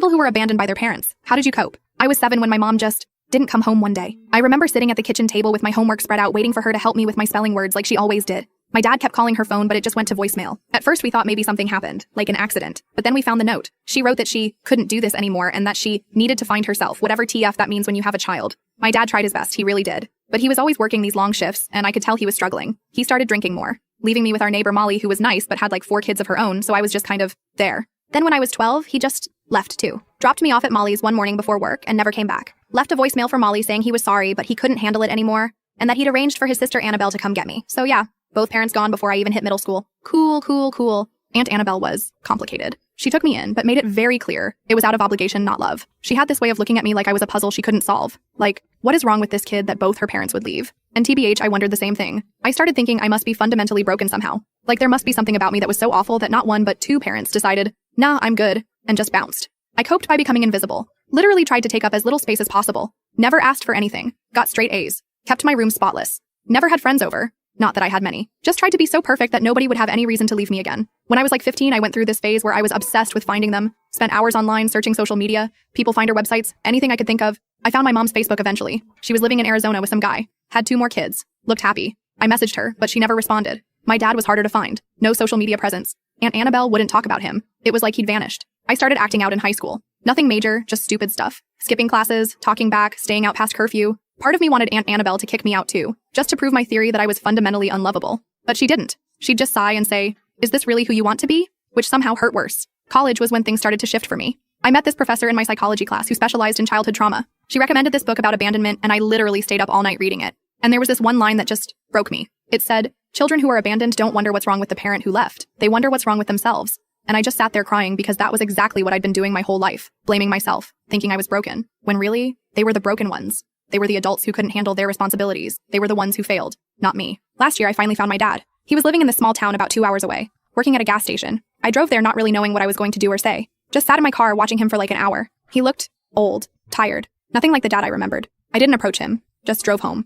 People who were abandoned by their parents. How did you cope? I was 7 when my mom just didn't come home one day. I remember sitting at the kitchen table with my homework spread out waiting for her to help me with my spelling words like she always did. My dad kept calling her phone, but it just went to voicemail. At first we thought maybe something happened, like an accident. But then we found the note. She wrote that she couldn't do this anymore and that she needed to find herself, whatever TF that means when you have a child. My dad tried his best, he really did. But he was always working these long shifts, and I could tell he was struggling. He started drinking more, leaving me with our neighbor Molly, who was nice but had like 4 kids of her own, so I was just kind of there. Then when I was 12, he just left too. Dropped me off at Molly's one morning before work and never came back. Left a voicemail for Molly saying he was sorry, but he couldn't handle it anymore, and that he'd arranged for his sister Annabelle to come get me. So yeah, both parents gone before I even hit middle school. Cool. Aunt Annabelle was complicated. She took me in, but made it very clear it was out of obligation, not love. She had this way of looking at me like I was a puzzle she couldn't solve. Like, what is wrong with this kid that both her parents would leave? And TBH, I wondered the same thing. I started thinking I must be fundamentally broken somehow. Like there must be something about me that was so awful that not 1 but 2 parents decided, nah, I'm good, and just bounced. I coped by becoming invisible. Literally tried to take up as little space as possible. Never asked for anything. Got straight A's. Kept my room spotless. Never had friends over. Not that I had many. Just tried to be so perfect that nobody would have any reason to leave me again. When I was like 15, I went through this phase where I was obsessed with finding them. Spent hours online searching social media, people finder websites, anything I could think of. I found my mom's Facebook eventually. She was living in Arizona with some guy. Had 2 more kids. Looked happy. I messaged her, but she never responded. My dad was harder to find. No social media presence. Aunt Annabelle wouldn't talk about him. It was like he'd vanished. I started acting out in high school. Nothing major, just stupid stuff. Skipping classes, talking back, staying out past curfew. Part of me wanted Aunt Annabelle to kick me out too, just to prove my theory that I was fundamentally unlovable. But she didn't. She'd just sigh and say, "Is this really who you want to be?" Which somehow hurt worse. College was when things started to shift for me. I met this professor in my psychology class who specialized in childhood trauma. She recommended this book about abandonment, and I literally stayed up all night reading it. And there was this one line that just broke me. It said, "Children who are abandoned don't wonder what's wrong with the parent who left. They wonder what's wrong with themselves." And I just sat there crying because that was exactly what I'd been doing my whole life, blaming myself, thinking I was broken, when really, they were the broken ones. They were the adults who couldn't handle their responsibilities. They were the ones who failed, not me. Last year, I finally found my dad. He was living in this small town about 2 hours away, working at a gas station. I drove there not really knowing what I was going to do or say. Just sat in my car watching him for like an hour. He looked old, tired, nothing like the dad I remembered. I didn't approach him, just drove home.